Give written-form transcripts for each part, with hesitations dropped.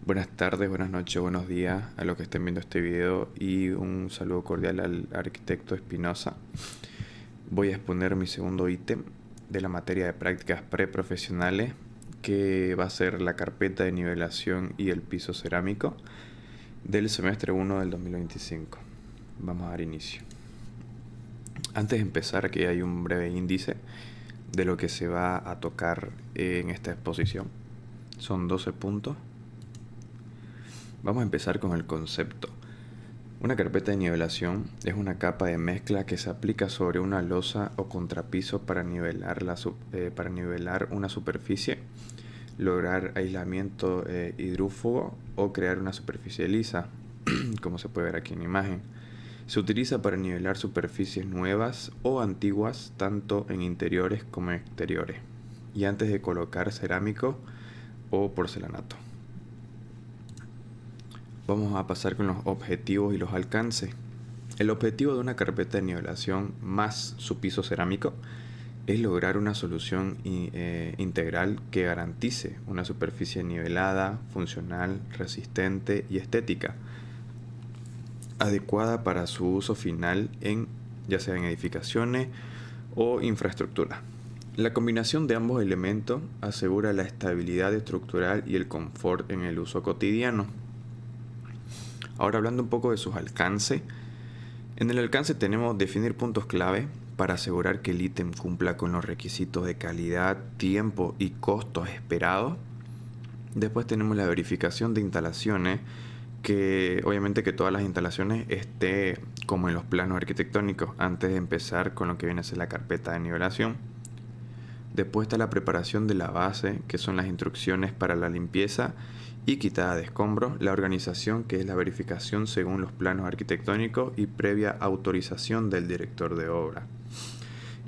Buenas tardes, buenas noches, buenos días a los que estén viendo este video y un saludo cordial al arquitecto Espinosa. Voy a exponer mi segundo ítem de la materia de prácticas preprofesionales, que va a ser la carpeta de nivelación y el piso cerámico del semestre 1 del 2025. Vamos a dar inicio. Antes de empezar, aquí hay un breve índice de lo que se va a tocar en esta exposición. Son 12 puntos. Vamos a empezar con el concepto. Una carpeta de nivelación es una capa de mezcla que se aplica sobre una losa o contrapiso para nivelar una superficie, lograr aislamiento hidrúfugo o crear una superficie lisa, como se puede ver aquí en la imagen. Se utiliza para nivelar superficies nuevas o antiguas, tanto en interiores como en exteriores, y antes de colocar cerámico o porcelanato. Vamos a pasar con los objetivos y los alcances. El objetivo de una carpeta de nivelación más su piso cerámico es lograr una solución integral que garantice una superficie nivelada, funcional, resistente y estética, adecuada para su uso final ya sea en edificaciones o infraestructura. La combinación de ambos elementos asegura la estabilidad estructural y el confort en el uso cotidiano. Ahora, hablando un poco de sus alcances. En el alcance tenemos definir puntos clave para asegurar que el ítem cumpla con los requisitos de calidad, tiempo y costos esperados. Después tenemos la verificación de instalaciones, que obviamente que todas las instalaciones estén como en los planos arquitectónicos antes de empezar con lo que viene a ser la carpeta de nivelación. Después está la preparación de la base, que son las instrucciones para la limpieza y quitada de escombros, la organización, que es la verificación según los planos arquitectónicos y previa autorización del director de obra.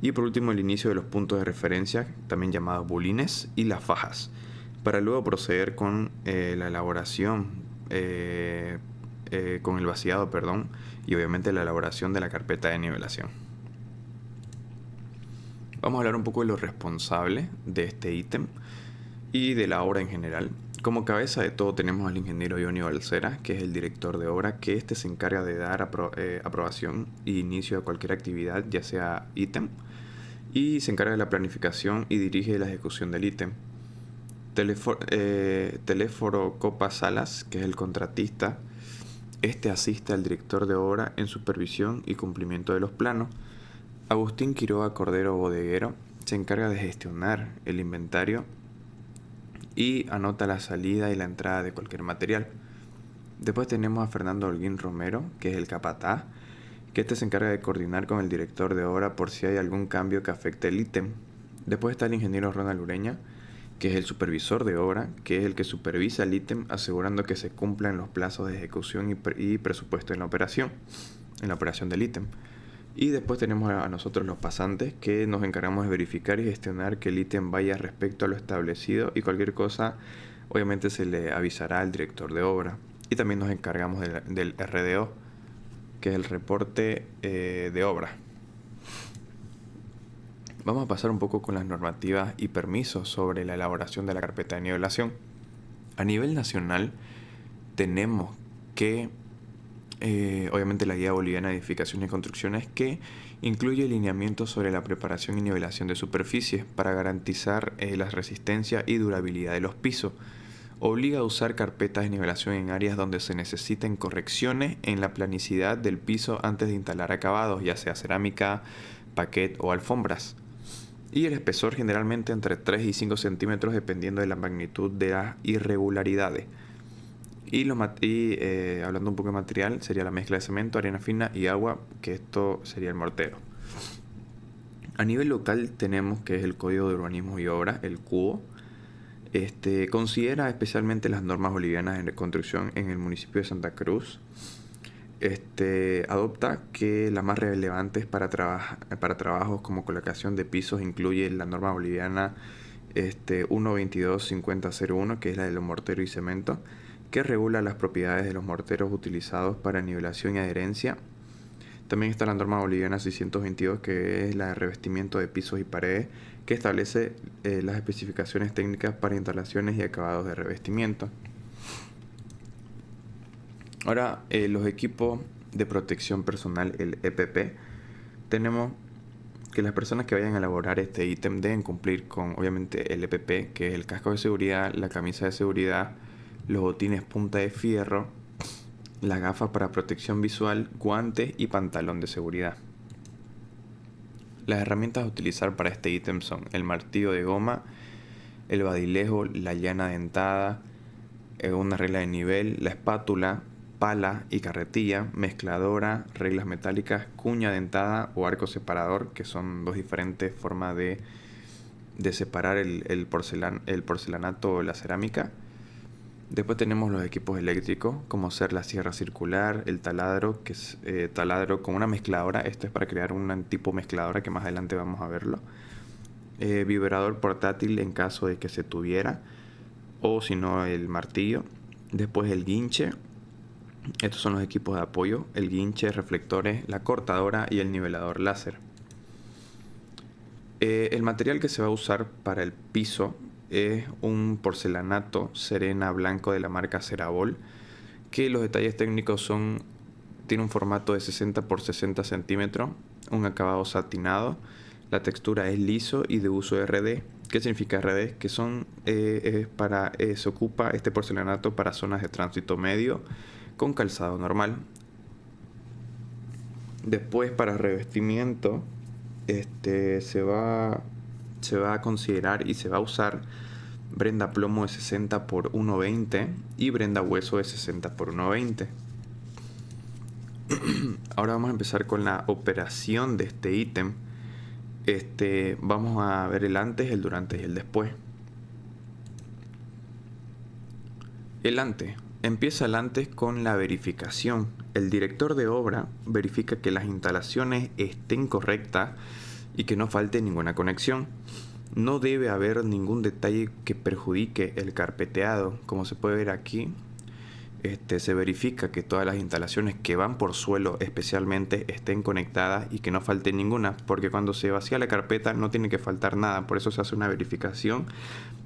Y por último, el inicio de los puntos de referencia, también llamados bulines, y las fajas, para luego proceder con la elaboración, con el vaciado, y obviamente la elaboración de la carpeta de nivelación. Vamos a hablar un poco de los responsables de este ítem y de la obra en general. Como cabeza de todo tenemos al ingeniero Johnny Balcera, que es el director de obra, que se encarga de dar aprobación e inicio a cualquier actividad, ya sea ítem, y se encarga de la planificación y dirige la ejecución del ítem. Teléforo Copa Salas, que es el contratista, asiste al director de obra en supervisión y cumplimiento de los planos. Agustín Quiroga Cordero Bodeguero se encarga de gestionar el inventario y anota la salida y la entrada de cualquier material. Después tenemos a Fernando Holguín Romero, que es el capataz, que se encarga de coordinar con el director de obra por si hay algún cambio que afecte el ítem. Después está el ingeniero Ronald Ureña, que es el supervisor de obra, que es el que supervisa el ítem, asegurando que se cumplan los plazos de ejecución y presupuesto en la operación del ítem. Y después tenemos a nosotros los pasantes, que nos encargamos de verificar y gestionar que el ítem vaya respecto a lo establecido, y cualquier cosa obviamente se le avisará al director de obra. Y también nos encargamos del RDO, que es el reporte de obra. Vamos a pasar un poco con las normativas y permisos sobre la elaboración de la carpeta de nivelación. A nivel nacional tenemos que obviamente la Guía Boliviana de Edificaciones y Construcciones, que incluye lineamientos sobre la preparación y nivelación de superficies para garantizar la resistencia y durabilidad de los pisos. Obliga a usar carpetas de nivelación en áreas donde se necesiten correcciones en la planicidad del piso antes de instalar acabados, ya sea cerámica, paquet o alfombras. Y el espesor generalmente entre 3 y 5 centímetros dependiendo de la magnitud de las irregularidades. Y hablando un poco de material, sería la mezcla de cemento, arena fina y agua, que esto sería el mortero. A nivel local tenemos que es el Código de Urbanismo y Obra, el CUO. Considera especialmente las normas bolivianas de construcción en el municipio de Santa Cruz. Adopta que las más relevantes para trabajos como colocación de pisos incluye la norma boliviana 1.22.50.01, que es la de los morteros y cemento, que regula las propiedades de los morteros utilizados para nivelación y adherencia. También está la norma boliviana 622, que es la de revestimiento de pisos y paredes, que establece las especificaciones técnicas para instalaciones y acabados de revestimiento. Ahora, los equipos de protección personal, el EPP, tenemos que las personas que vayan a elaborar este ítem deben cumplir con, obviamente, el EPP, que es el casco de seguridad, la camisa de seguridad, los botines punta de fierro, las gafas para protección visual, guantes y pantalón de seguridad. Las herramientas a utilizar para este ítem son el martillo de goma, el badilejo, la llana dentada, una regla de nivel, la espátula, pala y carretilla, mezcladora, reglas metálicas, cuña dentada o arco separador, que son dos diferentes formas de separar el porcelanato o la cerámica. Después tenemos los equipos eléctricos, como ser la sierra circular, el taladro, que es taladro con una mezcladora. Esto es para crear un tipo mezcladora que más adelante vamos a verlo. Vibrador portátil en caso de que se tuviera, o si no el martillo. Después el guinche. Estos son los equipos de apoyo: el guinche, reflectores, la cortadora y el nivelador láser. El material que se va a usar para el piso es un porcelanato Serena blanco de la marca Cerabol, que los detalles técnicos son: tiene un formato de 60 por 60 centímetros, un acabado satinado, la textura es liso y de uso RD. ¿Qué significa RD? Que se ocupa este porcelanato para zonas de tránsito medio con calzado normal. Después, para revestimiento, se va a considerar y se va a usar brenda plomo de 60 por 1.20 y brenda hueso de 60 por 1.20. Ahora vamos a empezar con la operación de este ítem. Vamos a ver el antes, el durante y el después. El antes. Empieza el antes con la verificación. El director de obra verifica que las instalaciones estén correctas y que no falte ninguna conexión. No debe haber ningún detalle que perjudique el carpeteado. Como se puede ver aquí, se verifica que todas las instalaciones que van por suelo especialmente estén conectadas y que no falte ninguna, porque cuando se vacía la carpeta no tiene que faltar nada. Por eso se hace una verificación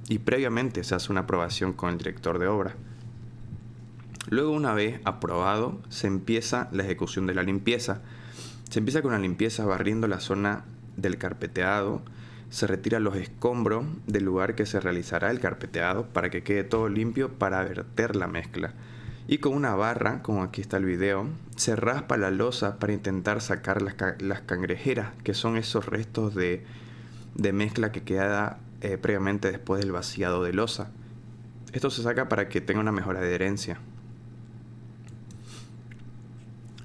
y previamente se hace una aprobación con el director de obra. Luego, una vez aprobado, se empieza la ejecución de la limpieza. Se empieza con la limpieza barriendo la zona del carpeteado. Se retiran los escombros del lugar que se realizará el carpeteado para que quede todo limpio para verter la mezcla. Y con una barra, como aquí está el video, se raspa la losa para intentar sacar las cangrejeras, que son esos restos de mezcla que queda previamente después del vaciado de losa. Esto se saca para que tenga una mejor adherencia.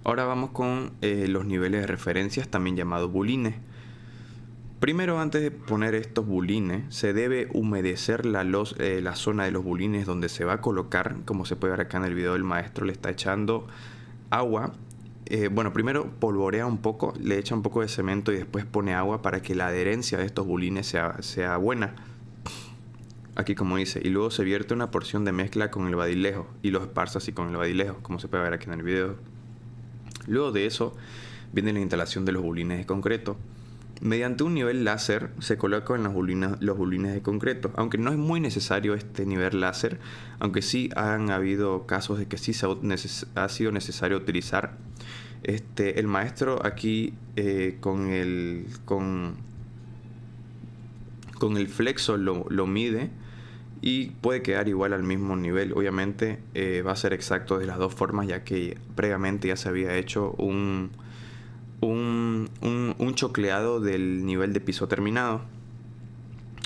Ahora vamos con los niveles de referencias, también llamados bulines. Primero, antes de poner estos bulines, se debe humedecer la zona de los bulines donde se va a colocar. Como se puede ver acá en el video, el maestro le está echando agua. Primero polvorea un poco, le echa un poco de cemento y después pone agua para que la adherencia de estos bulines sea buena. Aquí como dice, y luego se vierte una porción de mezcla con el badilejo y lo esparce así con el badilejo, como se puede ver aquí en el video. Luego de eso viene la instalación de los bulines de concreto. Mediante un nivel láser se colocan los bulines de concreto, aunque no es muy necesario este nivel láser, aunque sí han habido casos de que sí ha sido necesario utilizar. El maestro aquí con el flexo lo mide y puede quedar igual al mismo nivel. Obviamente va a ser exacto de las dos formas, ya que previamente ya se había hecho un chocleado del nivel de piso terminado.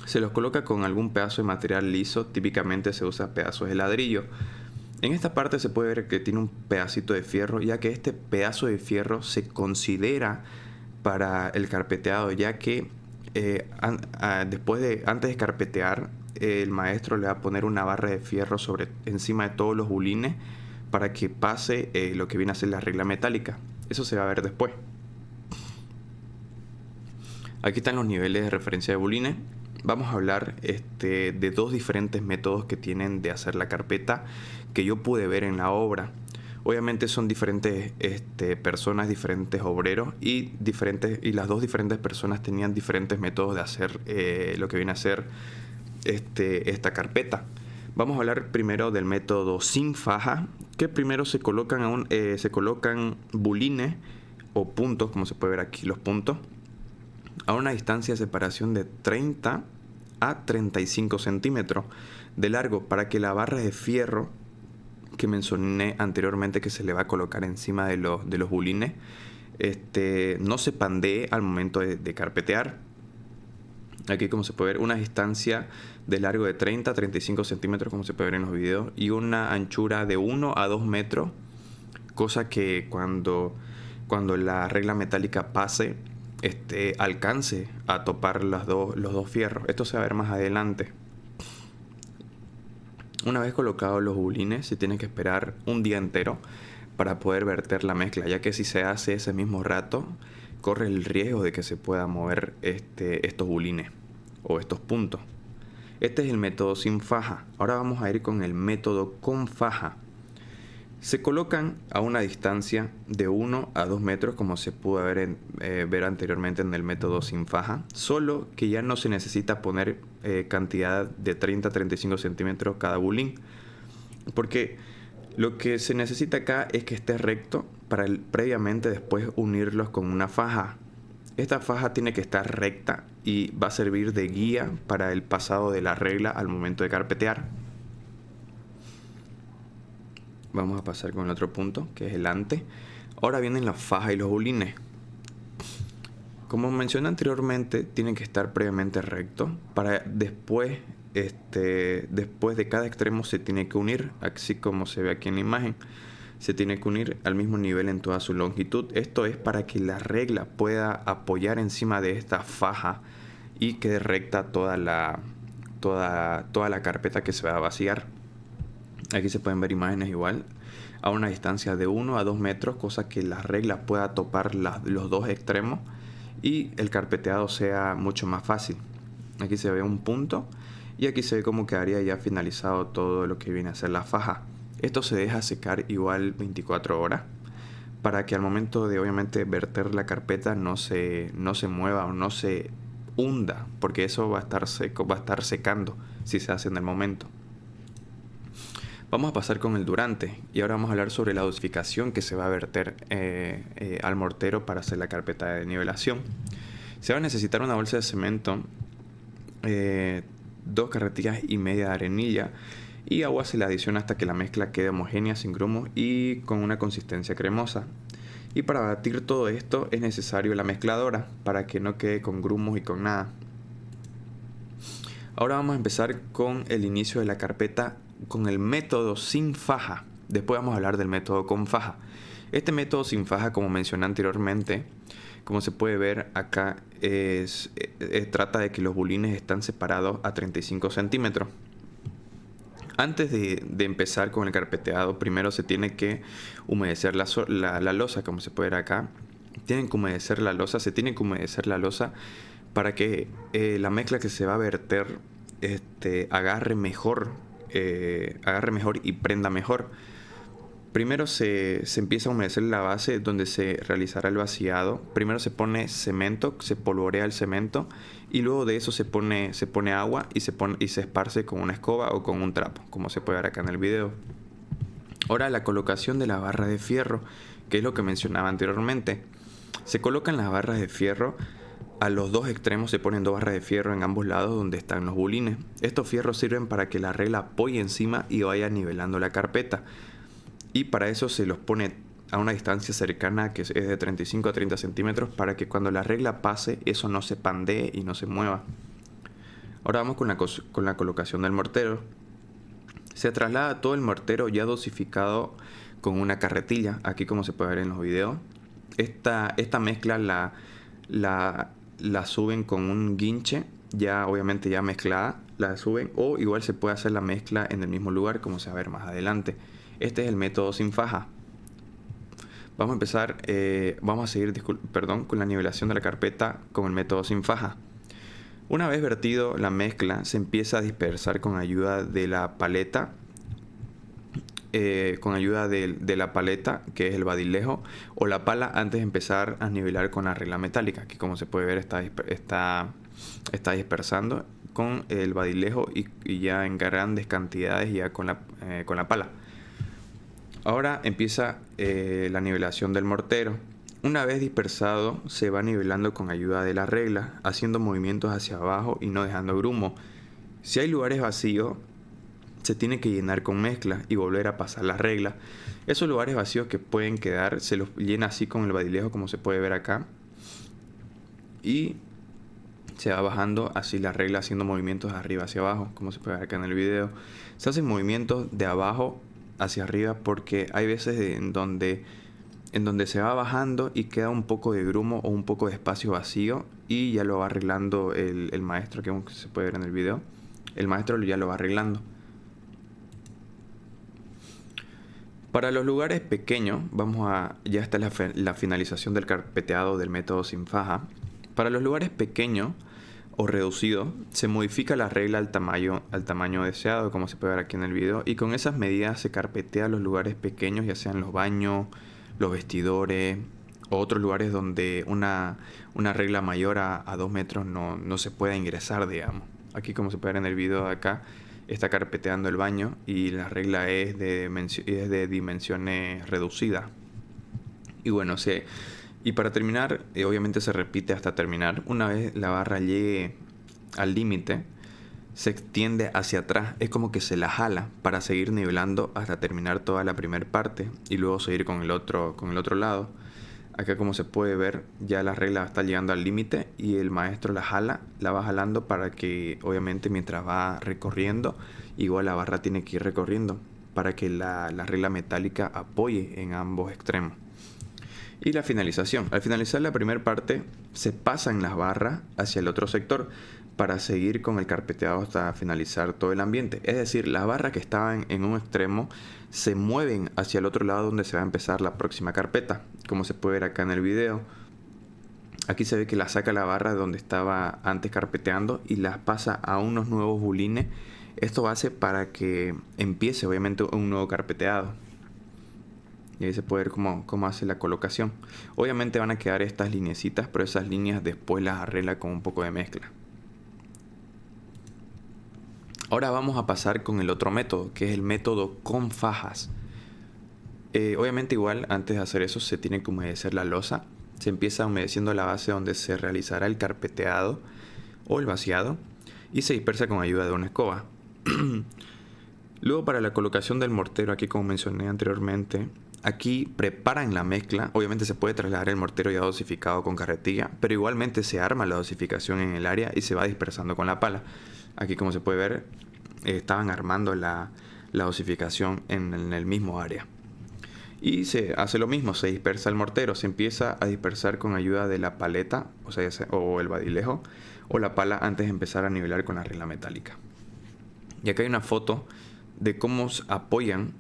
Se los coloca con algún pedazo de material liso, típicamente se usa pedazos de ladrillo. En esta parte se puede ver que tiene un pedacito de fierro, ya que este pedazo de fierro se considera para el carpeteado, ya que antes de carpetear, el maestro le va a poner una barra de fierro encima de todos los bulines para que pase lo que viene a ser la regla metálica. Eso se va a ver después. Aquí están los niveles de referencia de bulines. Vamos a hablar de dos diferentes métodos que tienen de hacer la carpeta que yo pude ver en la obra. Obviamente son diferentes personas, diferentes obreros y las dos diferentes personas tenían diferentes métodos de hacer lo que viene a ser esta carpeta. Vamos a hablar primero del método sin faja, que primero se colocan bulines o puntos, como se puede ver aquí los puntos, a una distancia de separación de 30 a 35 centímetros de largo para que la barra de fierro que mencioné anteriormente que se le va a colocar encima de los bulines no se pandee al momento de carpetear. Aquí, como se puede ver, una distancia de largo de 30 a 35 centímetros, como se puede ver en los videos, y una anchura de 1 a 2 metros, cosa que cuando la regla metálica pase, alcance a topar los dos fierros. Esto se va a ver más adelante. Una vez colocados los bulines, se tiene que esperar un día entero para poder verter la mezcla, ya que si se hace ese mismo rato, corre el riesgo de que se pueda mover estos bulines o estos puntos. Este es el método sin faja. Ahora vamos a ir con el método con faja. Se colocan a una distancia de 1 a 2 metros, como se pudo ver anteriormente en el método sin faja, solo que ya no se necesita poner cantidad de 30 a 35 centímetros cada bulín, porque lo que se necesita acá es que esté recto para previamente después unirlos con una faja. Esta faja tiene que estar recta y va a servir de guía para el pasado de la regla al momento de carpetear. Vamos a pasar con el otro punto, que es el ante. Ahora vienen las fajas y los bulines. Como mencioné anteriormente, tienen que estar previamente rectos para después de cada extremo se tiene que unir, así como se ve aquí en la imagen. Se tiene que unir al mismo nivel en toda su longitud. Esto es para que la regla pueda apoyar encima de esta faja y quede recta toda la carpeta que se va a vaciar. Aquí se pueden ver imágenes igual a una distancia de 1 a 2 metros, cosa que la regla pueda topar los dos extremos y el carpeteado sea mucho más fácil. Aquí se ve un punto y aquí se ve cómo quedaría ya finalizado todo lo que viene a ser la faja. Esto se deja secar igual 24 horas para que al momento de obviamente verter la carpeta no se mueva o no se hunda, porque eso va a estar seco, va a estar secando si se hace en el momento. Vamos a pasar con el durante y ahora vamos a hablar sobre la dosificación que se va a verter al mortero para hacer la carpeta de nivelación. Se va a necesitar una bolsa de cemento, 2 carretillas y media de arenilla y agua. Se le adiciona hasta que la mezcla quede homogénea, sin grumos y con una consistencia cremosa. Y para batir todo esto es necesario la mezcladora para que no quede con grumos y con nada. Ahora vamos a empezar con el inicio de la carpeta con el método sin faja. Después vamos a hablar del método con faja. Este método sin faja, como mencioné anteriormente, como se puede ver acá, trata de que los bulines están separados a 35 centímetros. Antes de empezar con el carpeteado, primero se tiene que humedecer la losa, como se puede ver acá. Se tiene que humedecer la losa para que la mezcla que se va a verter agarre mejor y prenda mejor. Primero se empieza a humedecer la base donde se realizará el vaciado. Primero se pone cemento, se polvorea el cemento y luego de eso se pone agua y se esparce con una escoba o con un trapo, como se puede ver acá en el video. Ahora la colocación de la barra de fierro, que es lo que mencionaba anteriormente. Se colocan las barras de fierro a los dos extremos, se ponen 2 barras de fierro en ambos lados donde están los bulines. Estos fierros sirven para que la regla apoye encima y vaya nivelando la carpeta. Y para eso se los pone a una distancia cercana que es de 35 a 30 centímetros para que cuando la regla pase eso no se pandee y no se mueva. Ahora vamos con la colocación del mortero. Se traslada todo el mortero ya dosificado con una carretilla, aquí como se puede ver en los videos. Esta mezcla la suben con un guinche, ya obviamente ya mezclada, la suben, o igual se puede hacer la mezcla en el mismo lugar como se va a ver más adelante. Este es el método sin faja. Vamos a empezar, vamos a seguir con la nivelación de la carpeta con el método sin faja. Una vez vertido la mezcla, se empieza a dispersar con ayuda de la paleta, que es el badilejo o la pala, antes de empezar a nivelar con la regla metálica, que como se puede ver está dispersando con el badilejo y ya en grandes cantidades ya con la pala. Ahora empieza la nivelación del mortero. Una vez dispersado, se va nivelando con ayuda de la regla, haciendo movimientos hacia abajo y no dejando grumo. Si hay lugares vacíos, se tiene que llenar con mezcla y volver a pasar la regla. Esos lugares vacíos que pueden quedar, se los llena así con el badilejo, como se puede ver acá. Y se va bajando así la regla, haciendo movimientos de arriba hacia abajo, como se puede ver acá en el video. Se hacen movimientos de abajo hacia arriba porque hay veces en donde se va bajando y queda un poco de grumo o un poco de espacio vacío, y ya lo va arreglando el maestro, que se puede ver en el video. El maestro ya lo va arreglando. Para los lugares pequeños, ya está la finalización del carpeteado del método sin faja. Para los lugares pequeños o reducidos, se modifica la regla al tamaño deseado, como se puede ver aquí en el video, y con esas medidas se carpetea los lugares pequeños, ya sean los baños, los vestidores o otros lugares donde una regla mayor a 2 metros no se pueda ingresar, digamos. Aquí, como se puede ver en el video de acá, está carpeteando el baño y la regla es de dimensiones reducidas. Y bueno, y para terminar, obviamente se repite hasta terminar. Una vez la barra llegue al límite, se extiende hacia atrás. Es como que se la jala para seguir nivelando hasta terminar toda la primera parte y luego seguir con el otro lado. Acá, como se puede ver, ya la regla está llegando al límite y el maestro la va jalando para que, obviamente, mientras va recorriendo, igual la barra tiene que ir recorriendo para que la regla metálica apoye en ambos extremos. Y la finalización. Al finalizar la primera parte, se pasan las barras hacia el otro sector para seguir con el carpeteado hasta finalizar todo el ambiente. Es decir, las barras que estaban en un extremo se mueven hacia el otro lado donde se va a empezar la próxima carpeta, como se puede ver acá en el video. Aquí se ve que la saca la barra de donde estaba antes carpeteando y las pasa a unos nuevos bulines. Esto hace para que empiece, obviamente, un nuevo carpeteado. Y ahí se puede ver cómo hace la colocación. Obviamente van a quedar estas lineecitas, pero esas líneas después las arregla con un poco de mezcla. Ahora vamos a pasar con el otro método, que es el método con fajas. Obviamente, igual, antes de hacer eso, se tiene que humedecer la losa. Se empieza humedeciendo la base donde se realizará el carpeteado o el vaciado y se dispersa con ayuda de una escoba. Luego, para la colocación del mortero, aquí como mencioné anteriormente, aquí preparan la mezcla. Obviamente se puede trasladar el mortero ya dosificado con carretilla, pero igualmente se arma la dosificación en el área y se va dispersando con la pala. Aquí, como se puede ver, estaban armando la dosificación en el mismo área. Y se hace lo mismo, se dispersa el mortero, se empieza a dispersar con ayuda de la paleta, o el badilejo, o la pala antes de empezar a nivelar con la regla metálica. Y acá hay una foto de cómo se apoyan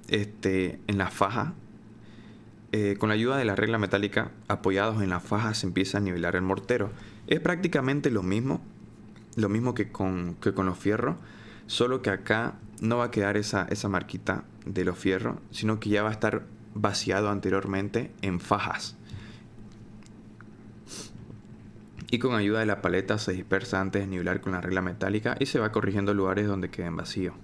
en la faja. Con la ayuda de la regla metálica, apoyados en la faja, se empieza a nivelar el mortero. Es prácticamente lo mismo que con los fierros, solo que acá no va a quedar esa marquita de los fierros, sino que ya va a estar vaciado anteriormente en fajas. Y con ayuda de la paleta se dispersa antes de nivelar con la regla metálica y se va corrigiendo lugares donde queden vacíos.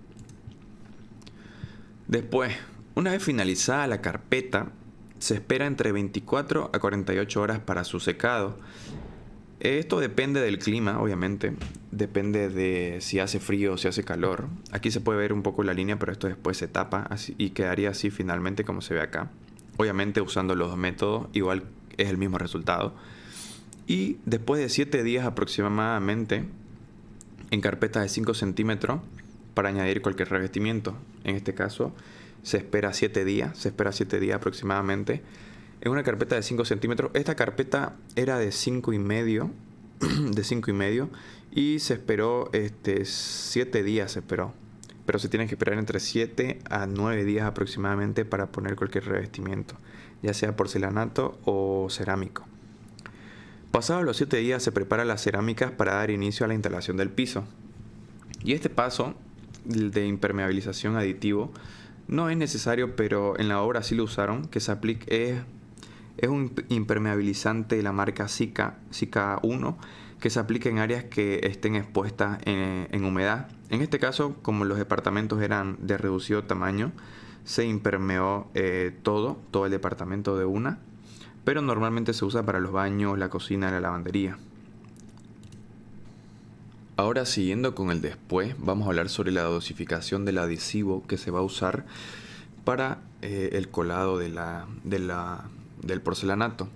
Después, una vez finalizada la carpeta, se espera entre 24 a 48 horas para su secado. Esto depende del clima, obviamente. Depende de si hace frío o si hace calor. Aquí se puede ver un poco la línea, pero esto después se tapa así, y quedaría así finalmente como se ve acá. Obviamente, usando los dos métodos, igual es el mismo resultado. Y después de 7 días aproximadamente, en carpetas de 5 centímetros, para añadir cualquier revestimiento. En este caso, se espera 7 días aproximadamente. En una carpeta de 5 centímetros, esta carpeta era de 5,5, y se esperó 7 días se esperó. Pero se tiene que esperar entre 7 a 9 días aproximadamente para poner cualquier revestimiento, ya sea porcelanato o cerámico. Pasados los 7 días se preparan las cerámicas para dar inicio a la instalación del piso. Y este paso de impermeabilización aditivo no es necesario, pero en la obra sí lo usaron, que se aplique Es un impermeabilizante de la marca Sika 1 que se aplica en áreas que estén expuestas en humedad. En este caso, como los departamentos eran de reducido tamaño, se impermeó todo el departamento de una, pero normalmente se usa para los baños, la cocina y la lavandería. Ahora, siguiendo con el después, vamos a hablar sobre la dosificación del adhesivo que se va a usar para el colado del porcelanato.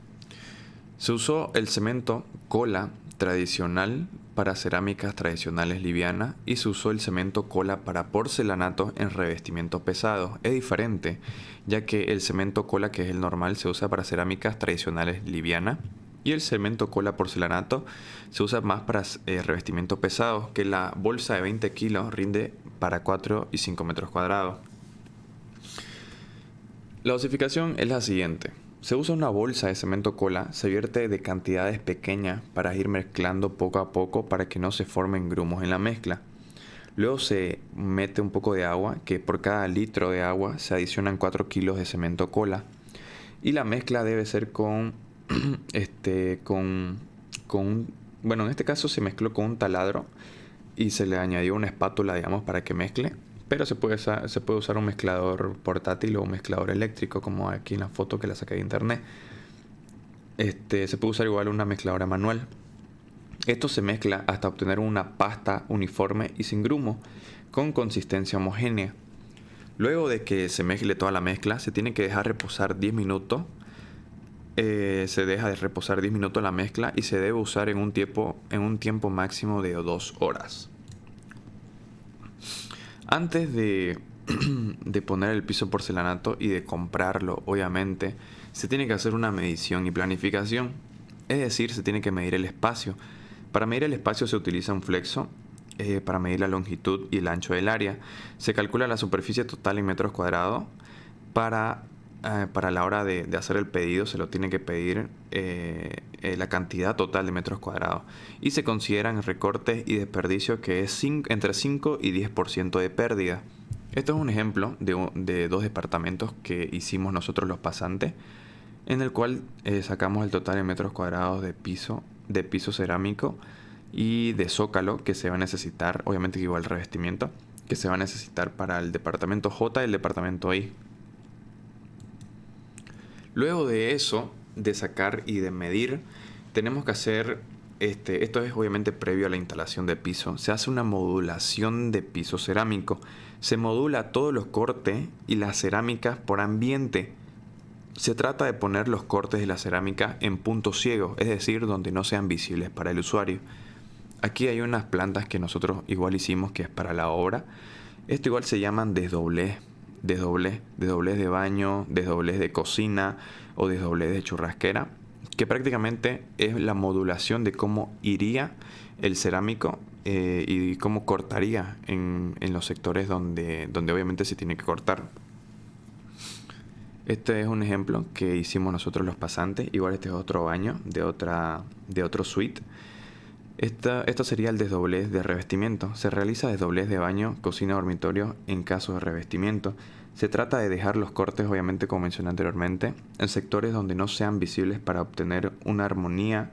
Se usó el cemento cola tradicional para cerámicas tradicionales livianas y se usó el cemento cola para porcelanato en revestimientos pesados. Es diferente, ya que el cemento cola, que es el normal, se usa para cerámicas tradicionales livianas y el cemento cola porcelanato se usa más para revestimientos pesados, que la bolsa de 20 kilos rinde para 4 y 5 metros cuadrados. La dosificación es la siguiente. Se usa una bolsa de cemento cola, se vierte de cantidades pequeñas para ir mezclando poco a poco para que no se formen grumos en la mezcla. Luego se mete un poco de agua, que por cada litro de agua se adicionan 4 kilos de cemento cola. Y la mezcla debe ser bueno, en este caso se mezcló con un taladro y se le añadió una espátula, digamos, para que mezcle. Pero se puede usar un mezclador portátil o un mezclador eléctrico, como aquí en la foto que la saqué de internet. Se puede usar igual una mezcladora manual. Esto se mezcla hasta obtener una pasta uniforme y sin grumo, con consistencia homogénea. Luego de que se mezcle toda la mezcla, se tiene que dejar reposar 10 minutos. Se deja de reposar 10 minutos la mezcla y se debe usar en un tiempo máximo de 2 horas. Antes de poner el piso porcelanato y de comprarlo, obviamente, se tiene que hacer una medición y planificación. Es decir, se tiene que medir el espacio. Para medir el espacio se utiliza un flexo para medir la longitud y el ancho del área. Se calcula la superficie total en metros cuadrados. Para la hora de hacer el pedido se lo tiene que pedir la cantidad total de metros cuadrados y se consideran recortes y desperdicios, que es entre 5 y 10% de pérdida. Esto es un ejemplo de 2 departamentos que hicimos nosotros los pasantes, en el cual sacamos el total en metros cuadrados de piso cerámico y de zócalo que se va a necesitar, obviamente que igual revestimiento, que se va a necesitar para el departamento J y el departamento I. Luego de eso, de sacar y de medir, tenemos que hacer, esto es obviamente previo a la instalación de piso, se hace una modulación de piso cerámico. Se modula todos los cortes y las cerámicas por ambiente. Se trata de poner los cortes de la cerámica en puntos ciegos, es decir, donde no sean visibles para el usuario. Aquí hay unas plantas que nosotros igual hicimos, que es para la obra. Esto igual se llaman desdoblez de baño, desdoblez de cocina o desdoblez de churrasquera, que prácticamente es la modulación de cómo iría el cerámico y cómo cortaría en los sectores donde obviamente se tiene que cortar. Este es un ejemplo que hicimos nosotros los pasantes. Igual este es otro baño de otro suite. Esto sería el desdoblez de revestimiento. Se realiza desdoblez de baño, cocina, dormitorio en caso de revestimiento. Se trata de dejar los cortes, obviamente como mencioné anteriormente, en sectores donde no sean visibles para obtener una armonía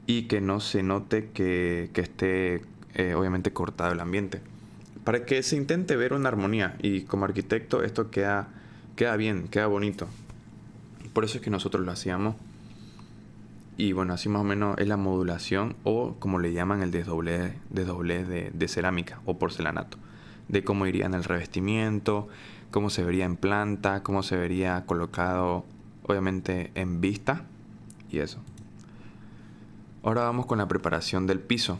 y que no se note que esté obviamente cortado el ambiente. Para que se intente ver una armonía, y como arquitecto esto queda bien, queda bonito. Por eso es que nosotros lo hacíamos. Y bueno, así más o menos es la modulación, o como le llaman, el desdoblez de cerámica o porcelanato, de cómo iría en el revestimiento, cómo se vería en planta, cómo se vería colocado obviamente en vista y eso. Ahora vamos con la preparación del piso.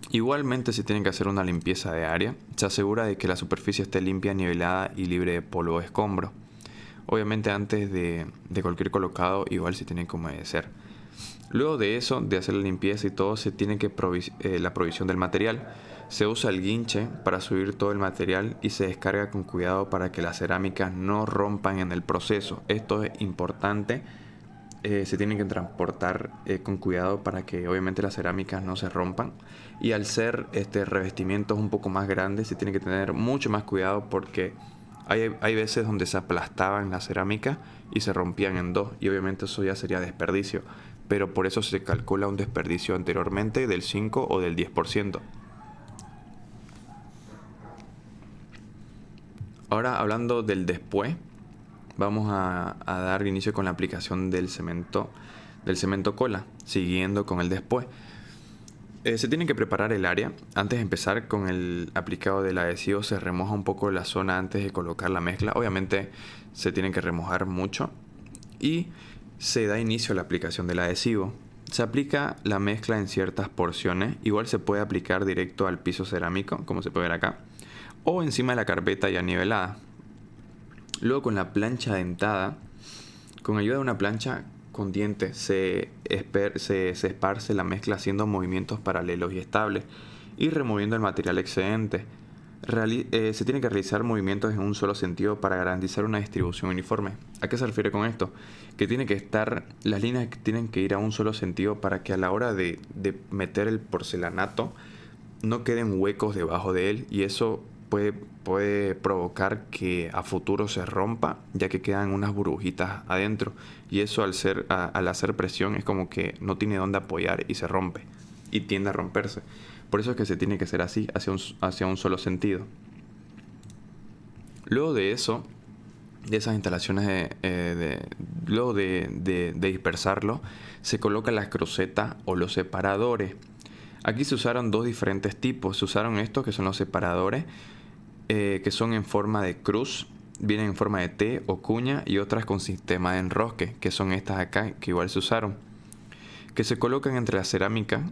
Igualmente se tiene que hacer una limpieza de área. Se asegura de que la superficie esté limpia, nivelada y libre de polvo o escombro. Obviamente antes de cualquier colocado igual se tiene que humedecer. Luego de eso, de hacer la limpieza y todo, se tiene que la provisión del material. Se usa el guinche para subir todo el material y se descarga con cuidado para que las cerámicas no rompan en el proceso. Esto es importante. Se tienen que transportar con cuidado para que obviamente las cerámicas no se rompan. Y al ser revestimientos un poco más grandes, se tiene que tener mucho más cuidado porque Hay veces donde se aplastaban la cerámica y se rompían en dos, y obviamente eso ya sería desperdicio, pero por eso se calcula un desperdicio anteriormente del 5 o del 10%. Ahora, hablando del después, vamos a dar inicio con la aplicación del cemento cola, siguiendo con el después. Se tiene que preparar el área. Antes de empezar con el aplicado del adhesivo, se remoja un poco la zona antes de colocar la mezcla. Obviamente se tiene que remojar mucho y se da inicio a la aplicación del adhesivo. Se aplica la mezcla en ciertas porciones. Igual se puede aplicar directo al piso cerámico, como se puede ver acá, o encima de la carpeta ya nivelada. Luego, con la plancha dentada, con ayuda de una plancha con dientes, se esparce la mezcla haciendo movimientos paralelos y estables y removiendo el material excedente. Se tiene que realizar movimientos en un solo sentido para garantizar una distribución uniforme. ¿A qué se refiere con esto? Que las líneas tienen que ir a un solo sentido para que a la hora de meter el porcelanato no queden huecos debajo de él, y eso puede provocar que a futuro se rompa, ya que quedan unas burbujitas adentro, y eso al hacer presión es como que no tiene dónde apoyar y se rompe y tiende a romperse. Por eso es que se tiene que hacer así, hacia un solo sentido. Luego de eso, de esas instalaciones, luego de dispersarlo, se colocan las crucetas o los separadores. Aquí se usaron dos diferentes tipos. Se usaron estos, que son los separadores, que son en forma de cruz, vienen en forma de T o cuña, y otras con sistema de enrosque, que son estas acá, que igual se usaron, que se colocan entre la cerámica.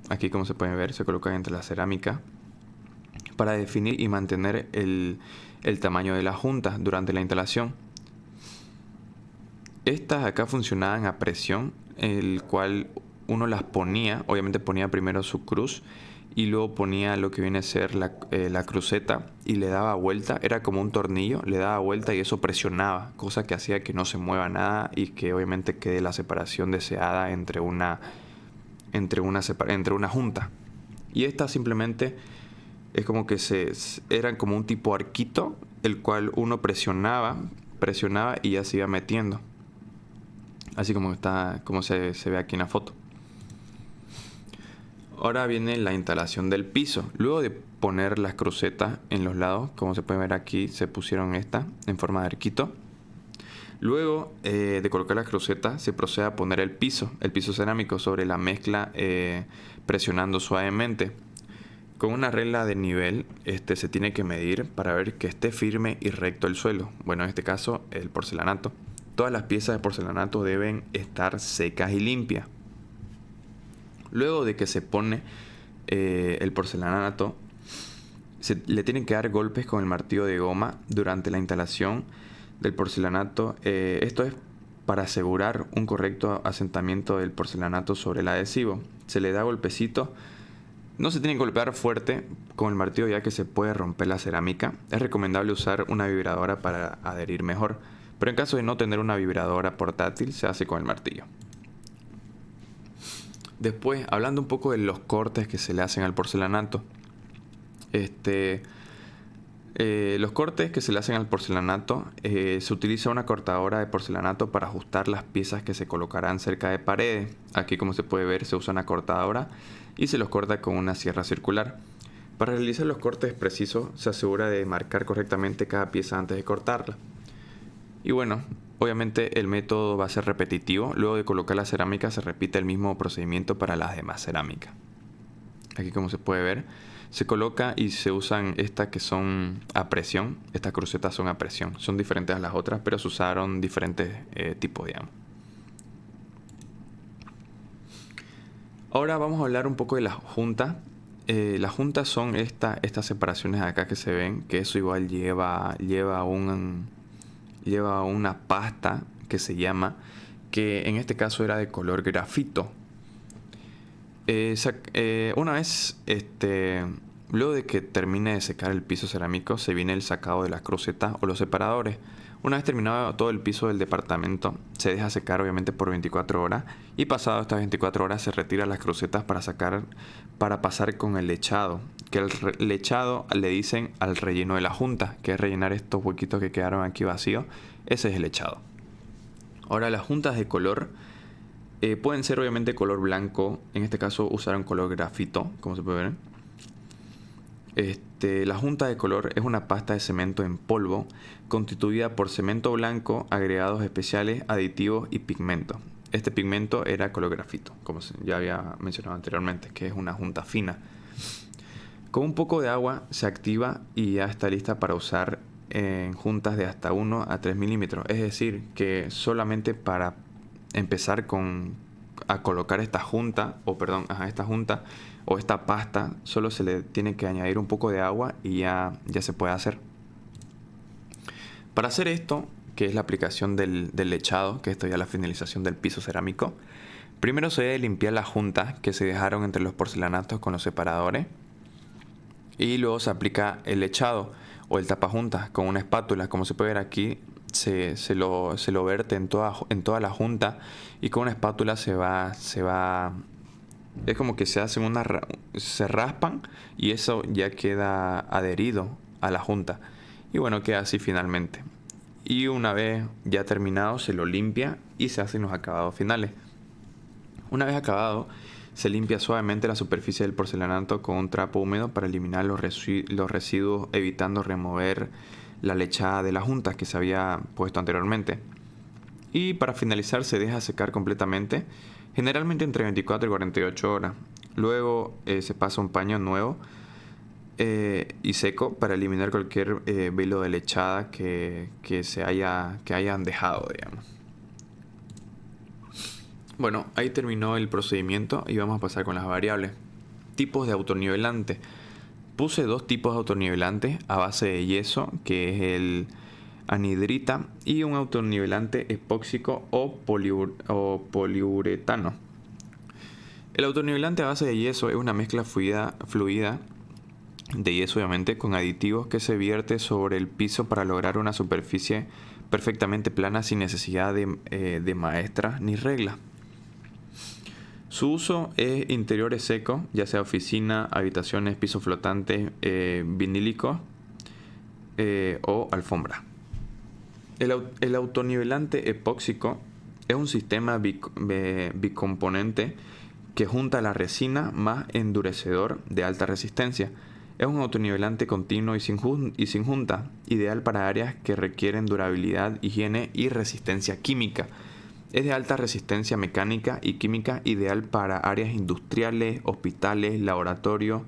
Aquí, como se puede ver, se colocan entre la cerámica para definir y mantener el tamaño de la junta durante la instalación. Estas acá funcionaban a presión, el cual uno las ponía, obviamente ponía primero su cruz y luego ponía lo que viene a ser la cruceta y le daba vuelta. Era como un tornillo, le daba vuelta y eso presionaba, cosa que hacía que no se mueva nada y que obviamente quede la separación deseada entre una junta. Y esta simplemente es como que eran como un tipo arquito, el cual uno presionaba y ya se iba metiendo, así como se ve aquí en la foto. Ahora viene la instalación del piso. Luego de poner las crucetas en los lados, como se puede ver aquí, se pusieron estas en forma de arquito. Luego de colocar las crucetas, se procede a poner el piso cerámico sobre la mezcla, presionando suavemente. Con una regla de nivel, se tiene que medir para ver que esté firme y recto el suelo. Bueno, en este caso, el porcelanato. Todas las piezas de porcelanato deben estar secas y limpias. Luego de que se pone el porcelanato, le tienen que dar golpes con el martillo de goma durante la instalación del porcelanato. Esto es para asegurar un correcto asentamiento del porcelanato sobre el adhesivo. Se le da golpecito. No se tiene que golpear fuerte con el martillo, ya que se puede romper la cerámica. Es recomendable usar una vibradora para adherir mejor, pero en caso de no tener una vibradora portátil, se hace con el martillo. Después, hablando un poco de los cortes que se le hacen al porcelanato. Los cortes que se le hacen al porcelanato, se utiliza una cortadora de porcelanato para ajustar las piezas que se colocarán cerca de paredes. Aquí, como se puede ver, se usa una cortadora y se los corta con una sierra circular. Para realizar los cortes precisos, se asegura de marcar correctamente cada pieza antes de cortarla. Y bueno, obviamente el método va a ser repetitivo. Luego de colocar la cerámica, se repite el mismo procedimiento para las demás cerámicas. Aquí, como se puede ver, se coloca y se usan estas que son a presión. Estas crucetas son a presión. Son diferentes a las otras, pero se usaron diferentes tipos, digamos. Ahora vamos a hablar un poco de las juntas. Las juntas son estas separaciones acá que se ven, que eso igual lleva una pasta que se llama, que en este caso era de color grafito. Una vez, luego de que termine de secar el piso cerámico, se viene el sacado de las crucetas o los separadores. Una vez terminado todo el piso del departamento, se deja secar obviamente por 24 horas y pasado estas 24 horas se retira las crucetas para pasar con el lechado, que el lechado le dicen al relleno de la junta, que es rellenar estos huequitos que quedaron aquí vacíos. Ese es el lechado. Ahora, las juntas de color pueden ser obviamente color blanco. En este caso usaron color grafito, como se puede ver. La junta de color es una pasta de cemento en polvo constituida por cemento blanco, agregados especiales, aditivos y pigmento. Este pigmento era color grafito, como ya había mencionado anteriormente, que es una junta fina. Con un poco de agua se activa y ya está lista para usar en juntas de hasta 1 a 3 milímetros. Es decir, que solamente para empezar a colocar esta junta, o esta pasta, solo se le tiene que añadir un poco de agua y ya se puede hacer. Para hacer esto, que es la aplicación del lechado, que esto ya es la finalización del piso cerámico, primero se debe limpiar las juntas que se dejaron entre los porcelanatos con los separadores y luego se aplica el lechado o el tapajuntas con una espátula. Como se puede ver aquí, se lo verte en toda la junta y con una espátula se va es como que se raspan y eso ya queda adherido a la junta y bueno, queda así finalmente. Y una vez ya terminado se lo limpia y se hacen los acabados finales. Una vez acabado, se limpia suavemente la superficie del porcelanato con un trapo húmedo para eliminar los residuos, evitando remover la lechada de la junta que se había puesto anteriormente. Y para finalizar se deja secar completamente, generalmente entre 24 y 48 horas. Luego se pasa un paño nuevo y seco para eliminar cualquier velo de lechada que hayan dejado, digamos. Bueno, ahí terminó el procedimiento y vamos a pasar con las variables. Tipos de autonivelante. Puse 2 tipos de autonivelante a base de yeso, que es el anhidrita, y un autonivelante epóxico o poliuretano. El autonivelante a base de yeso es una mezcla fluida de yeso, obviamente, con aditivos que se vierte sobre el piso para lograr una superficie perfectamente plana sin necesidad de maestras ni reglas. Su uso es interiores secos, ya sea oficina, habitaciones, pisos flotantes, vinílicos o alfombra. El autonivelante epóxico es un sistema bicomponente que junta la resina más endurecedor de alta resistencia. Es un autonivelante continuo y sin junta, ideal para áreas que requieren durabilidad, higiene y resistencia química. Es de alta resistencia mecánica y química, ideal para áreas industriales, hospitales, laboratorios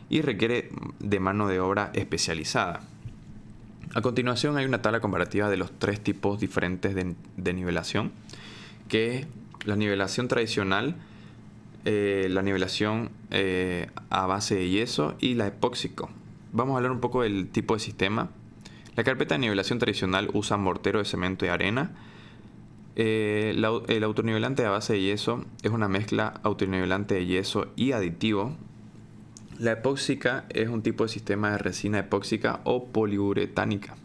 y requiere de mano de obra especializada. A continuación hay una tabla comparativa de los 3 tipos diferentes de nivelación, que es la nivelación tradicional, la nivelación a base de yeso y la epóxico. Vamos a hablar un poco del tipo de sistema. La carpeta de nivelación tradicional usa mortero de cemento y arena. El autonivelante a base de yeso es una mezcla autonivelante de yeso y aditivo. La epóxica es un tipo de sistema de resina epóxica o poliuretánica.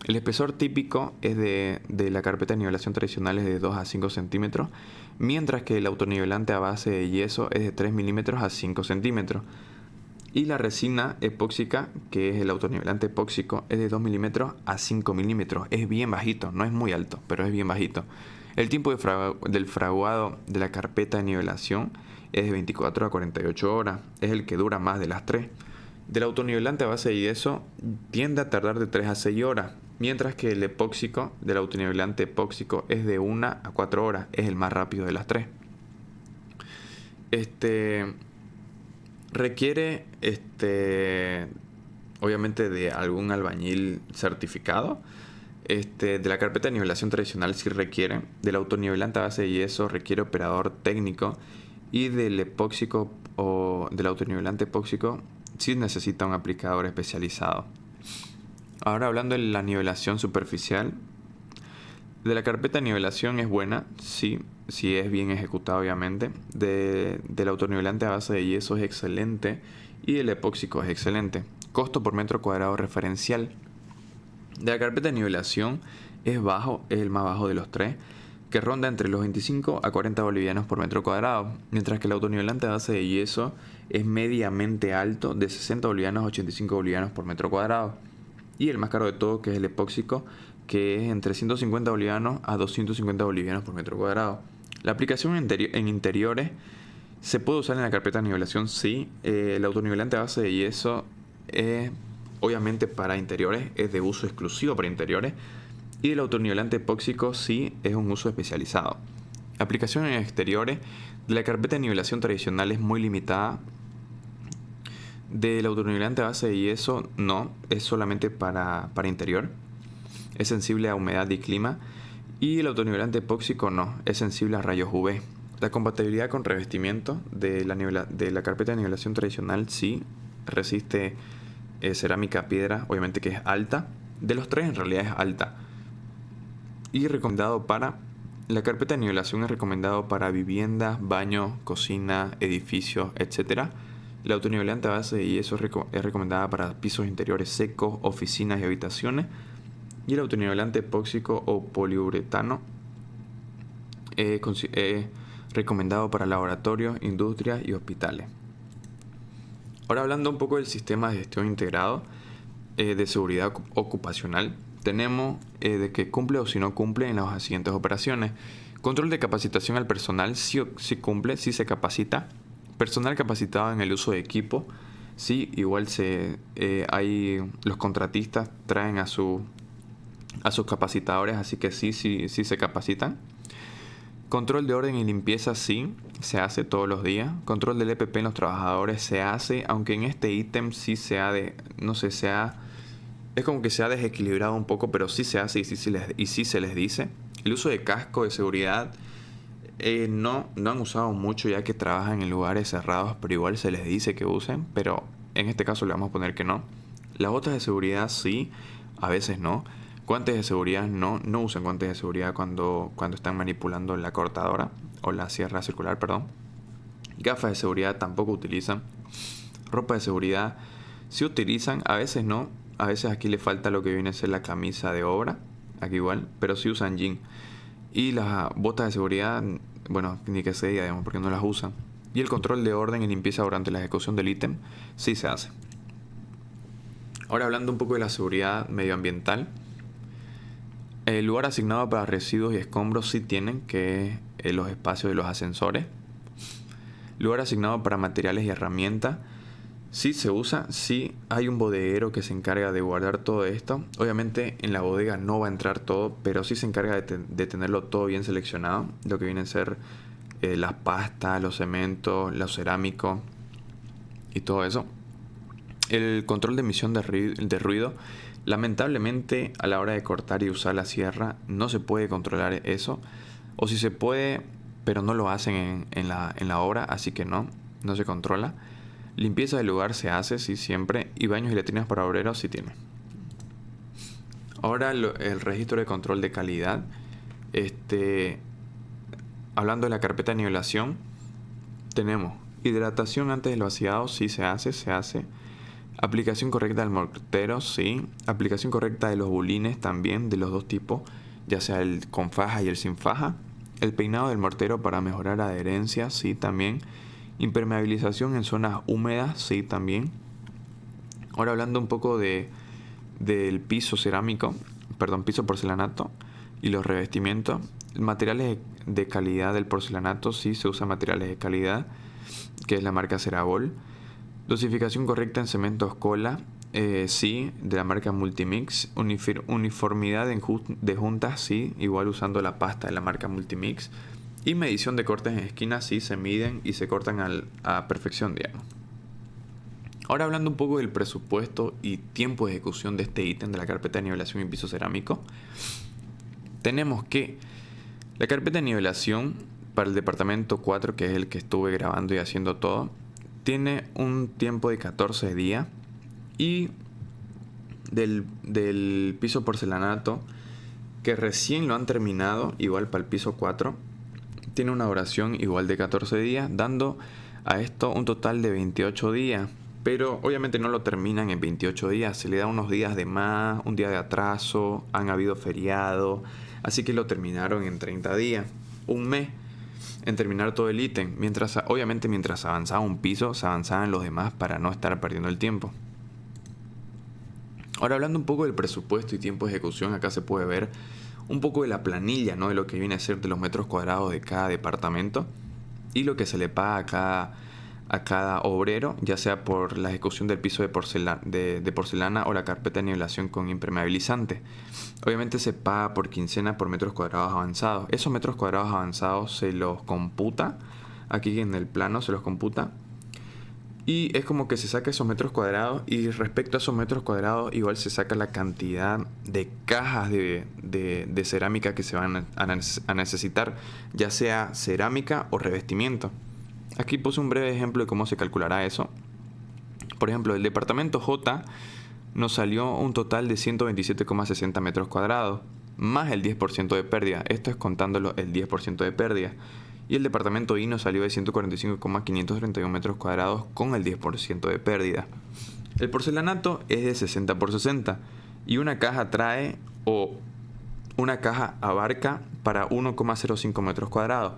El espesor típico es de la carpeta de nivelación tradicional es de 2 a 5 centímetros, mientras que el autonivelante a base de yeso es de 3 milímetros a 5 centímetros. Y la resina epóxica, que es el autonivelante epóxico, es de 2 milímetros a 5 milímetros. Es bien bajito, no es muy alto, pero es bien bajito. El tiempo del fraguado de la carpeta de nivelación es de 24 a 48 horas. Es el que dura más de las 3. Del autonivelante a base de yeso tiende a tardar de 3 a 6 horas, mientras que el epóxico del autonivelante epóxico es de 1 a 4 horas. Es el más rápido de las 3. Requiere obviamente de algún albañil certificado. De la carpeta de nivelación tradicional sí requiere. Del autonivelante a base de yeso requiere operador técnico. Y del epóxico o del autonivelante epóxico sí necesita un aplicador especializado. Ahora hablando de la nivelación superficial. De la carpeta de nivelación es buena, sí, si es bien ejecutada obviamente. Del autonivelante a base de yeso es excelente y el epóxico es excelente. Costo por metro cuadrado referencial. De la carpeta de nivelación es bajo, es el más bajo de los tres, que ronda entre los 25 a 40 bolivianos por metro cuadrado, mientras que el autonivelante a base de yeso es mediamente alto, de 60 bolivianos a 85 bolivianos por metro cuadrado. Y el más caro de todo, que es el epóxico, que es entre 150 bolivianos a 250 bolivianos por metro cuadrado. La aplicación en interiores se puede usar en la carpeta de nivelación, sí. El autonivelante a base de yeso es obviamente para interiores, es de uso exclusivo para interiores. Y el autonivelante epóxico sí es un uso especializado. La aplicación en exteriores de la carpeta de nivelación tradicional es muy limitada. Del autonivelante a base de yeso no, es solamente para interior. Es sensible a humedad y clima. Y el autonivelante epóxico no, es sensible a rayos UV. La compatibilidad con revestimiento de la carpeta de nivelación tradicional sí resiste cerámica piedra, obviamente que es alta. De los tres en realidad es alta. Y recomendado para... La carpeta de nivelación es recomendado para viviendas, baños, cocina, edificios, etc. La autonivelante a base de yeso es recomendada para pisos interiores secos, oficinas y habitaciones. Y el autonivelante epóxico o poliuretano es recomendado para laboratorios, industrias y hospitales. Ahora hablando un poco del sistema de gestión integrado de seguridad ocupacional, tenemos de que cumple o si no cumple en las siguientes operaciones. Control de capacitación al personal, si cumple, si se capacita. Personal capacitado en el uso de equipo, sí, igual los contratistas traen a sus capacitadores, así que sí se capacitan. Control de orden y limpieza sí, se hace todos los días. Control del EPP en los trabajadores se hace, aunque en este ítem sí es como que se ha desequilibrado un poco, pero sí se hace y sí se les dice. El uso de casco de seguridad no han usado mucho ya que trabajan en lugares cerrados, pero igual se les dice que usen, pero en este caso le vamos a poner que no. Las botas de seguridad sí, a veces no. Guantes de seguridad no usen guantes de seguridad cuando están manipulando la cortadora o la sierra circular, perdón. Gafas de seguridad tampoco utilizan. Ropa de seguridad sí utilizan, a veces no. A veces aquí le falta lo que viene a ser la camisa de obra, aquí igual, pero sí usan jean. Y las botas de seguridad, bueno, ni que se diga, digamos, porque no las usan. Y el control de orden y limpieza durante la ejecución del ítem sí se hace. Ahora hablando un poco de la seguridad medioambiental. El lugar asignado para residuos y escombros sí tienen, que es los espacios de los ascensores. Lugar asignado para materiales y herramientas. Sí se usa, sí hay un bodeguero que se encarga de guardar todo esto. Obviamente en la bodega no va a entrar todo, pero sí se encarga de tenerlo todo bien seleccionado. Lo que viene a ser las pastas, los cementos, los cerámicos y todo eso. El control de emisión de ruido. Lamentablemente a la hora de cortar y usar la sierra no se puede controlar eso. O si se puede, pero no lo hacen en la obra, así que no se controla. Limpieza del lugar se hace, sí, siempre. Y baños y letrinas para obreros sí tiene. Ahora el registro de control de calidad. Hablando de la carpeta de nivelación, tenemos hidratación antes del vaciado, sí se hace. Aplicación correcta del mortero, sí. Aplicación correcta de los bulines también, de los dos tipos, ya sea el con faja y el sin faja. El peinado del mortero para mejorar adherencia, sí, también. Impermeabilización en zonas húmedas, sí, también. Ahora hablando un poco del piso piso porcelanato y los revestimientos. Materiales de calidad del porcelanato, sí se usan materiales de calidad, que es la marca Cerabol. Dosificación correcta en cementos cola, sí, de la marca Multimix. Uniformidad de juntas, sí, igual usando la pasta de la marca Multimix. Y medición de cortes en esquinas, sí, se miden y se cortan a perfección, digamos. Ahora hablando un poco del presupuesto y tiempo de ejecución de este ítem de la carpeta de nivelación y piso cerámico. Tenemos que la carpeta de nivelación para el departamento 4, que es el que estuve grabando y haciendo todo, tiene un tiempo de 14 días. Y del piso porcelanato, que recién lo han terminado, igual para el piso 4, tiene una duración igual de 14 días, dando a esto un total de 28 días. pero obviamente no lo terminan en 28 días, se le da unos días de más, un día de atraso, han habido feriado, así que lo terminaron en 30 días, un mes en terminar todo el ítem, obviamente mientras avanzaba un piso, se avanzaban los demás para no estar perdiendo el tiempo. Ahora, hablando un poco del presupuesto y tiempo de ejecución, acá se puede ver un poco de la planilla, ¿no? De lo que viene a ser de los metros cuadrados de cada departamento y lo que se le paga a cada obrero, ya sea por la ejecución del piso de porcelana o la carpeta de nivelación con impermeabilizante. Obviamente se paga por quincena por metros cuadrados avanzados. Esos metros cuadrados avanzados se los computa, aquí en el plano se los computa, y es como que se saca esos metros cuadrados, y respecto a esos metros cuadrados igual se saca la cantidad de cajas de cerámica que se van a necesitar, ya sea cerámica o revestimiento. Aquí puse un breve ejemplo de cómo se calculará eso. Por ejemplo, el departamento J nos salió un total de 127,60 metros cuadrados, más el 10% de pérdida. Esto es contándolo el 10% de pérdida. Y el departamento I nos salió de 145,531 metros cuadrados con el 10% de pérdida. El porcelanato es de 60 por 60 y una caja una caja abarca para 1,05 metros cuadrados.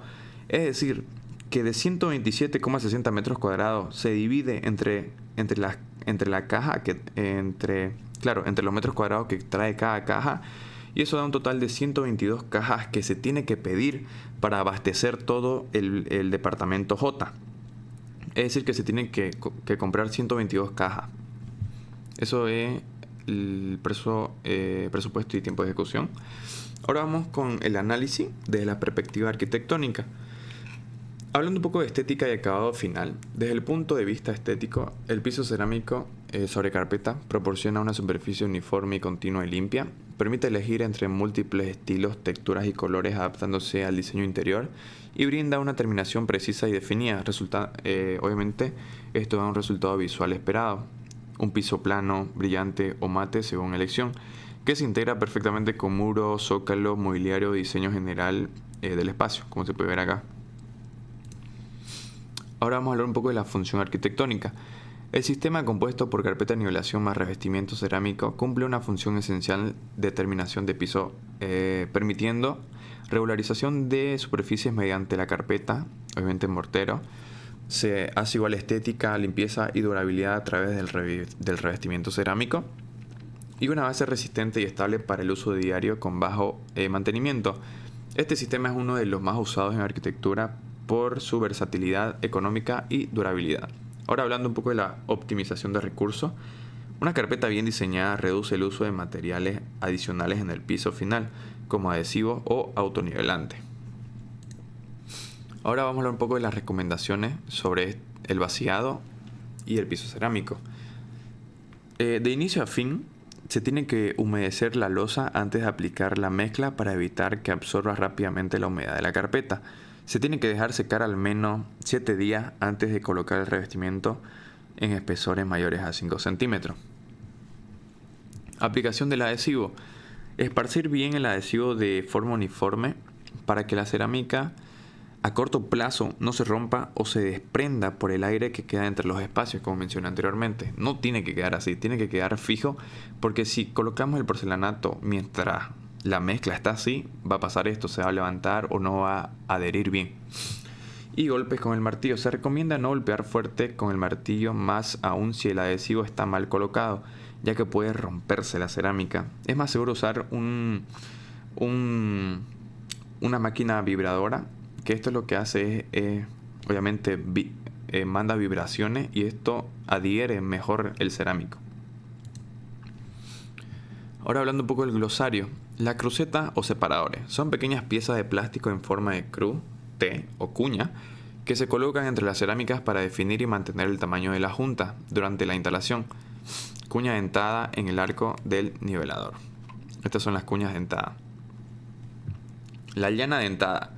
Es decir, que de 127,60 metros cuadrados se divide entre la caja, entre los metros cuadrados que trae cada caja, y eso da un total de 122 cajas que se tiene que pedir para abastecer todo el departamento J. Es decir, que se tienen que comprar 122 cajas. Eso es el presupuesto y tiempo de ejecución. Ahora vamos con el análisis desde la perspectiva arquitectónica. Hablando un poco de estética y acabado final, desde el punto de vista estético, el piso cerámico sobre carpeta proporciona una superficie uniforme y continua y limpia, permite elegir entre múltiples estilos, texturas y colores adaptándose al diseño interior y brinda una terminación precisa y definida. Obviamente, esto da un resultado visual esperado, un piso plano, brillante o mate según elección, que se integra perfectamente con muro, zócalo, mobiliario, diseño general del espacio, como se puede ver acá. Ahora vamos a hablar un poco de la función arquitectónica. El sistema compuesto por carpeta de nivelación más revestimiento cerámico cumple una función esencial de terminación de piso, permitiendo regularización de superficies mediante la carpeta, obviamente en mortero. Se hace igual estética, limpieza y durabilidad a través del revestimiento cerámico y una base resistente y estable para el uso diario con bajo mantenimiento. Este sistema es uno de los más usados en arquitectura por su versatilidad económica y durabilidad. Ahora, hablando un poco de la optimización de recursos, una carpeta bien diseñada reduce el uso de materiales adicionales en el piso final, como adhesivos o autonivelante. Ahora vamos a hablar un poco de las recomendaciones sobre el vaciado y el piso cerámico. De inicio a fin, se tiene que humedecer la losa antes de aplicar la mezcla para evitar que absorba rápidamente la humedad de la carpeta. Se tiene que dejar secar al menos 7 días antes de colocar el revestimiento en espesores mayores a 5 centímetros. Aplicación del adhesivo. Esparcir bien el adhesivo de forma uniforme para que la cerámica a corto plazo no se rompa o se desprenda por el aire que queda entre los espacios, como mencioné anteriormente. No tiene que quedar así, tiene que quedar fijo, porque si colocamos el porcelanato mientras la mezcla está así, va a pasar esto, se va a levantar o no va a adherir bien. Y golpes con el martillo. Se recomienda no golpear fuerte con el martillo, más aún si el adhesivo está mal colocado, ya que puede romperse la cerámica. Es más seguro usar una máquina vibradora, que esto lo que hace es obviamente manda vibraciones y esto adhiere mejor el cerámico. Ahora hablando un poco del glosario. La cruceta o separadores son pequeñas piezas de plástico en forma de cruz, T o cuña que se colocan entre las cerámicas para definir y mantener el tamaño de la junta durante la instalación. Cuña dentada en el arco del nivelador. Estas son las cuñas dentadas. La llana dentada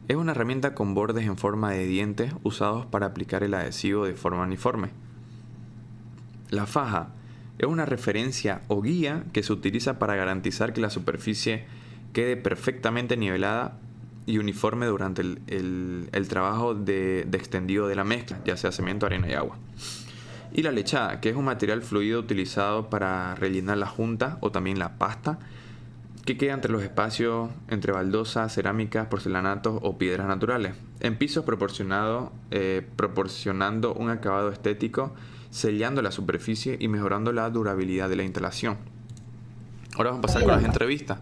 es una herramienta con bordes en forma de dientes usados para aplicar el adhesivo de forma uniforme. La faja es una referencia o guía que se utiliza para garantizar que la superficie quede perfectamente nivelada y uniforme durante el trabajo de extendido de la mezcla, ya sea cemento, arena y agua. Y la lechada, que es un material fluido utilizado para rellenar la junta o también la pasta, que queda entre los espacios entre baldosas, cerámicas, porcelanatos o piedras naturales, en pisos proporcionando un acabado estético, sellando la superficie y mejorando la durabilidad de la instalación. Ahora vamos a pasar con las entrevistas.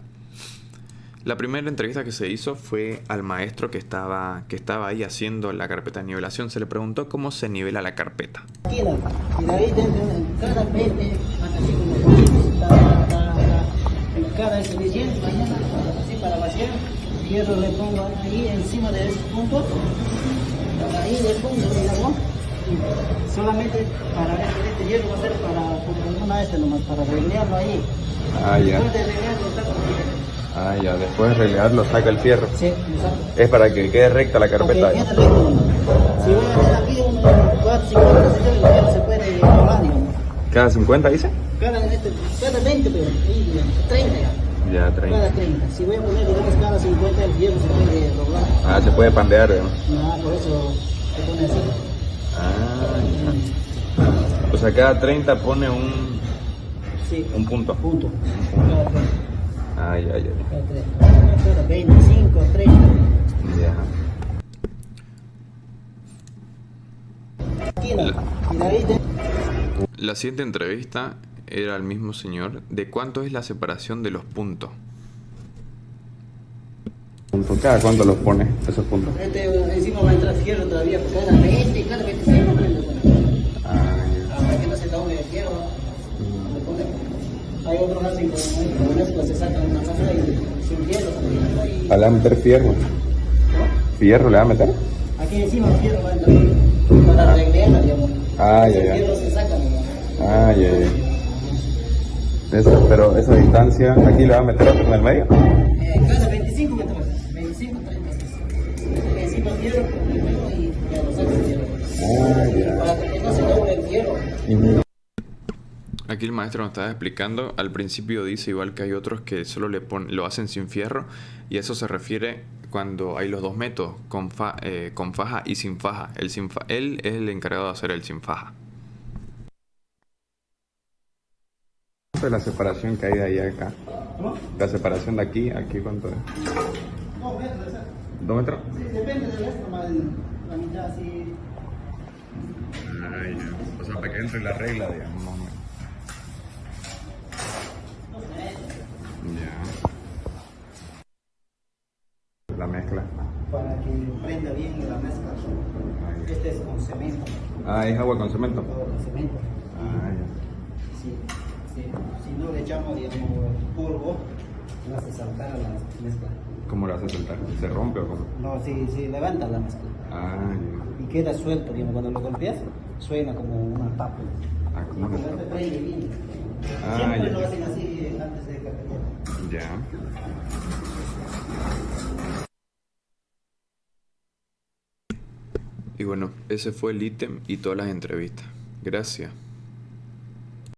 La primera entrevista que se hizo fue al maestro que estaba ahí haciendo la carpeta de nivelación. Se le preguntó cómo se nivela la carpeta. Y de ahí cada 20, así como cada ese relleno, así para vaciar, hierro le pongo ahí encima de ese punto, ahí le pongo, digamos, solamente para este hierro va a ser para una nomás, para reglearlo ahí. Ah, ya. Después de reglearlo saco el fierro. Ah, ya. Después de reglearlo saca el fierro. Sí, exacto. Es para que quede recta la carpeta. Porque quede recto nomás. Si voy a hacer aquí unos 4, 5 horas, el hierro se puede doblar, digamos. ¿Cada 50 dice? Cada 20, pero ahí, digamos, 30 ya. Ya, 30. Cada 30. Si voy a poner, digamos, cada 50, el hierro se puede doblar. Ah, se puede pandear, digamos. No, por eso se pone así. Ah, ya. O sea, cada 30 pone Sí. un punto. Punto. Cada 30. Ah, ya, ya. Cada 30. Cada 25, 30. Ya. Aquí no. Y de ahí La siguiente entrevista era al mismo señor de cuánto es la separación de los puntos. ¿Cada cuánto los pone esos puntos? encima va a entrar fierro todavía, porque cada 20 y cada 25 prende. Ah, ya. Hasta que no se doble el fierro. Le pone. Hay otros hacen con esto, se sacan una cosa y sin fierro también. ¿Le va a meter fierro? ¿Fierro le va a meter? Aquí encima el fierro va a entrar para reglearla, digamos. Ah, ya, El ya. fierro se saca, digamos. Ah, ya, ya. Pero esa distancia, ¿aquí le va a meter otro en el medio? Cada 25 metros, 25, 30. Encima el fierro y ya lo saca el fierro. Ah, ya. Para que no se doble el fierro. Aquí el maestro nos estaba explicando, al principio dice igual que hay otros que solo lo hacen sin fierro, y eso se refiere cuando hay los dos métodos, con faja y sin faja. Él es el encargado de hacer el sin faja. ¿Cuánto es la separación que hay de ahí a acá? ¿Cómo? La separación de aquí a aquí, ¿cuánto es? 2 metros, exacto. ¿2 metros? Sí, depende del esto, más la mitad así. Ay, ya. O sea, para que entre la regla, digamos, más o menos. 2 metros. Ya. La mezcla. Para que prenda bien la mezcla. Este es con cemento. Ah, es agua con cemento. Todo con cemento. Ah, ya. Si no le echamos, digamos, polvo, no hace saltar a la mezcla. ¿Cómo lo hace saltar? ¿Se rompe o cómo? No, si levanta la mezcla. Ah, ya. Y queda suelto, digamos, cuando lo golpeas, suena como una tapa. Ah, ¿cómo Y es? no te prende bien. Ah, Siempre ya. lo hacen así antes de carpetear. Ya. Y bueno, ese fue el ítem y todas las entrevistas. Gracias.